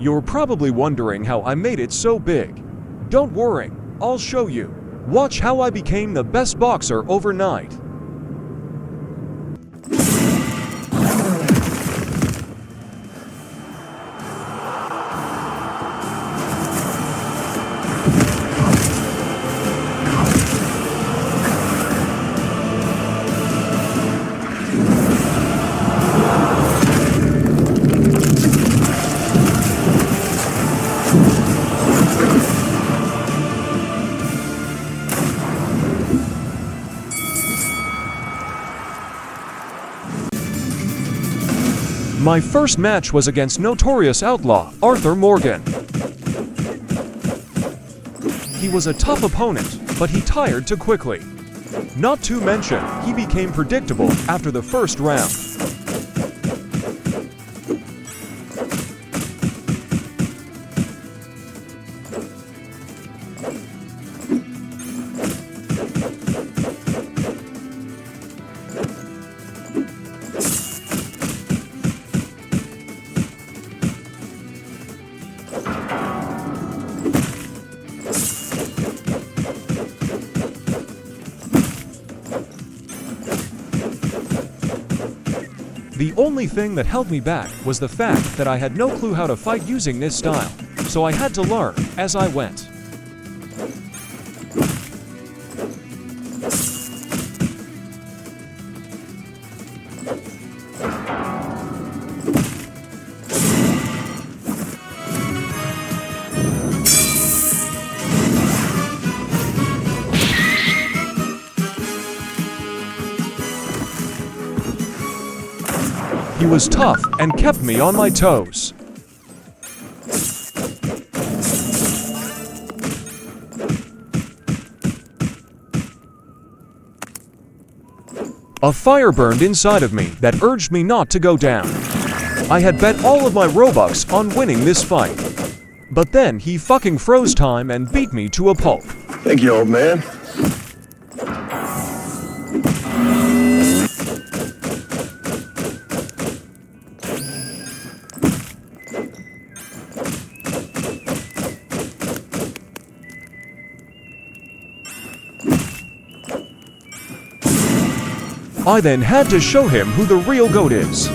You're probably wondering how I made it so big. Don't worry, I'll show you. Watch how I became the best boxer overnight. My first match was against notorious outlaw Arthur Morgan. He was a tough opponent, but he tired too quickly. Not to mention, he became predictable after the first round. The only thing that held me back was the fact that I had no clue how to fight using this style, so I had to learn as I went. He was tough and kept me on my toes. A fire burned inside of me that urged me not to go down. I had bet all of my Robux on winning this fight. But then he fucking froze time and beat me to a pulp. Thank you, old man. I then had to show him who the real GOAT is.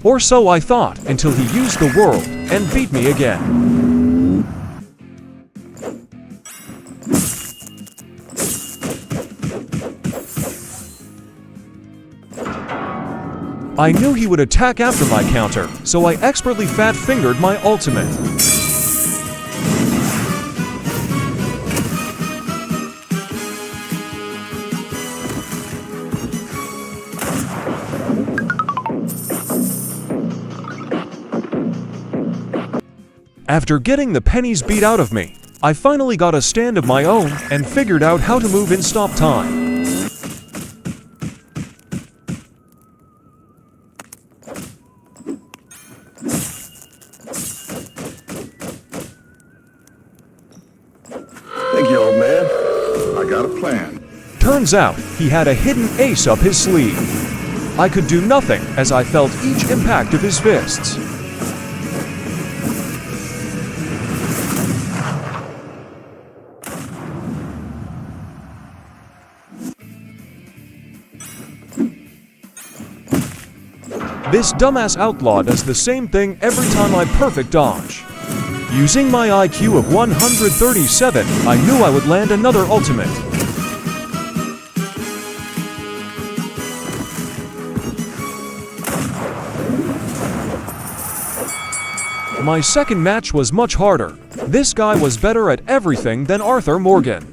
Or so I thought, until he used the world and beat me again. I knew he would attack after my counter, so I expertly fat-fingered my ultimate. After getting the pennies beat out of me, I finally got a stand of my own and figured out how to move in stop time. Thank you, old man. I got a plan. Turns out, he had a hidden ace up his sleeve. I could do nothing as I felt each impact of his fists. This dumbass outlaw does the same thing every time I perfect dodge. Using my IQ of 137, I knew I would land another ultimate. My second match was much harder. This guy was better at everything than Arthur Morgan.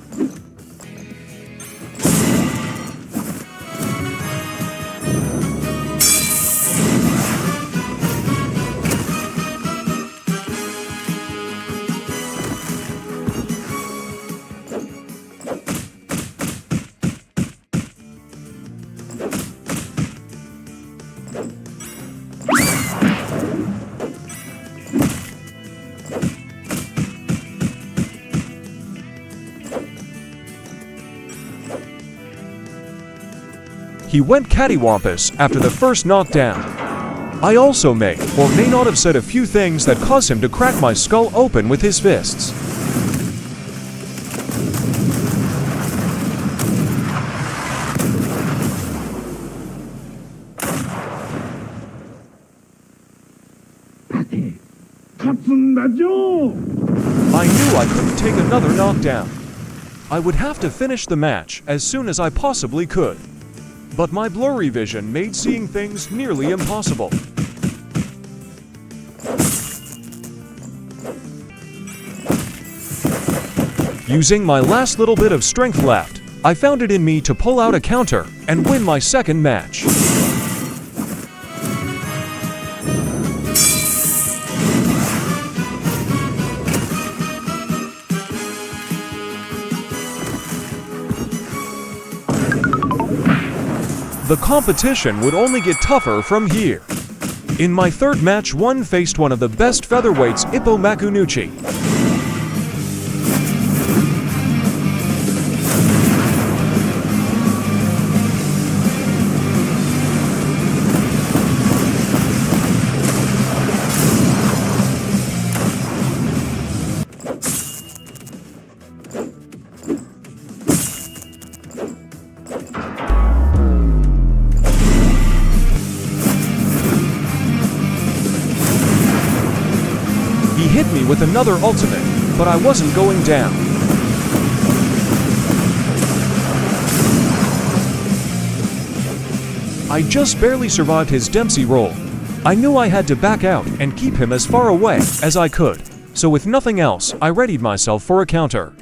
He went cattywampus after the first knockdown. I also may or may not have said a few things that caused him to crack my skull open with his fists. I knew I couldn't take another knockdown. I would have to finish the match as soon as I possibly could. But my blurry vision made seeing things nearly impossible. Using my last little bit of strength left, I found it in me to pull out a counter and win my second match. The competition would only get tougher from here. In my third match, one faced one of the best featherweights, Ippo Makunuchi. He hit me with another ultimate, but I wasn't going down. I just barely survived his Dempsey roll. I knew I had to back out and keep him as far away as I could, so with nothing else, I readied myself for a counter.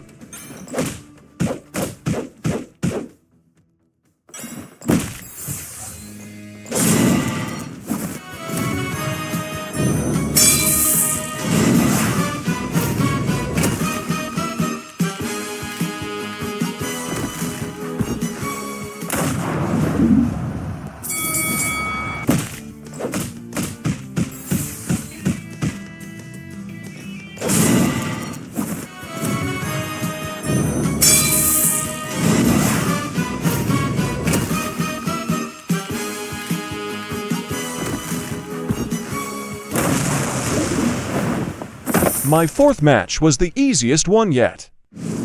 My fourth match was the easiest one yet.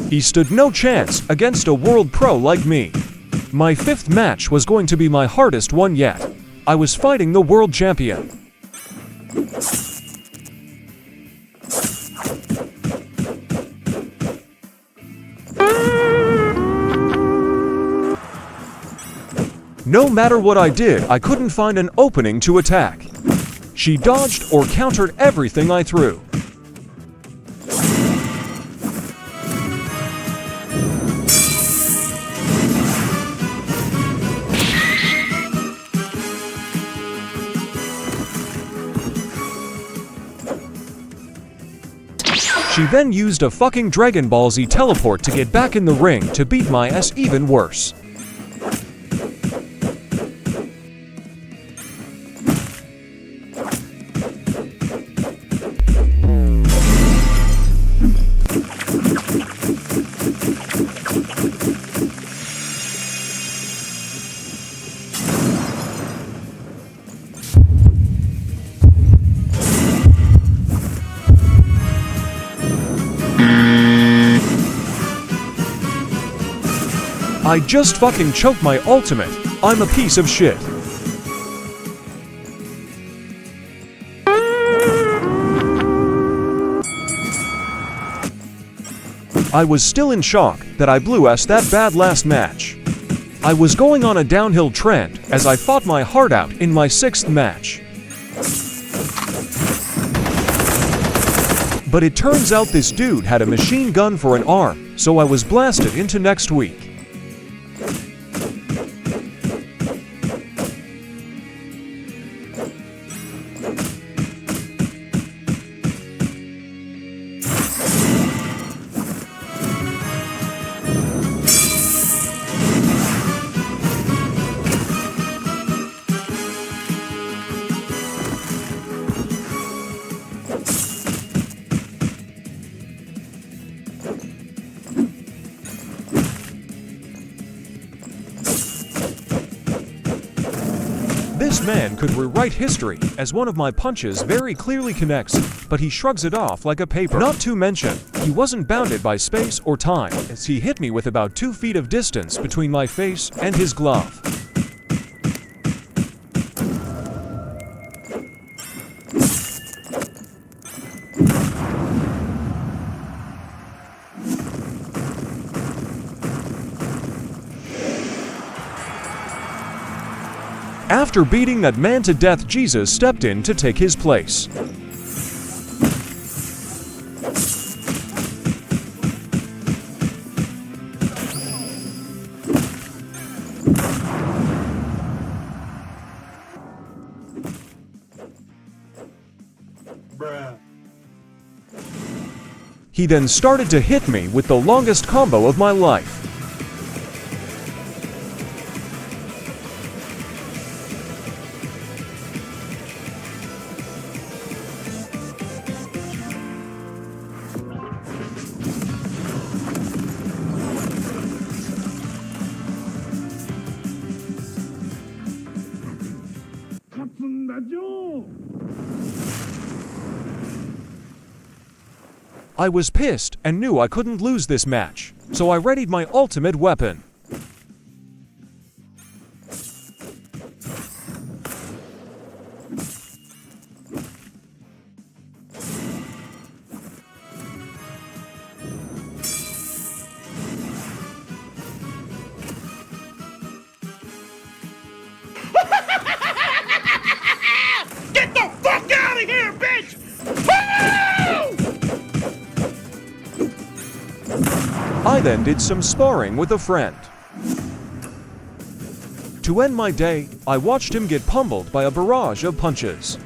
He stood no chance against a world pro like me. My fifth match was going to be my hardest one yet. I was fighting the world champion. No matter what I did, I couldn't find an opening to attack. She dodged or countered everything I threw. She then used a fucking Dragon Ball Z teleport to get back in the ring to beat my ass even worse. I just fucking choked my ultimate. I'm a piece of shit. I was still in shock that I blew us that bad last match. I was going on a downhill trend as I fought my heart out in my sixth match. But it turns out this dude had a machine gun for an arm, so I was blasted into next week. This man could rewrite history, as one of my punches very clearly connects, but he shrugs it off like a paper. Not to mention, he wasn't bounded by space or time, as he hit me with about 2 feet of distance between my face and his glove. After beating that man to death, Jesus stepped in to take his place. Bruh. He then started to hit me with the longest combo of my life. I was pissed and knew I couldn't lose this match, so I readied my ultimate weapon. Get the fuck out of here, bitch! I then did some sparring with a friend. To end my day, I watched him get pummeled by a barrage of punches.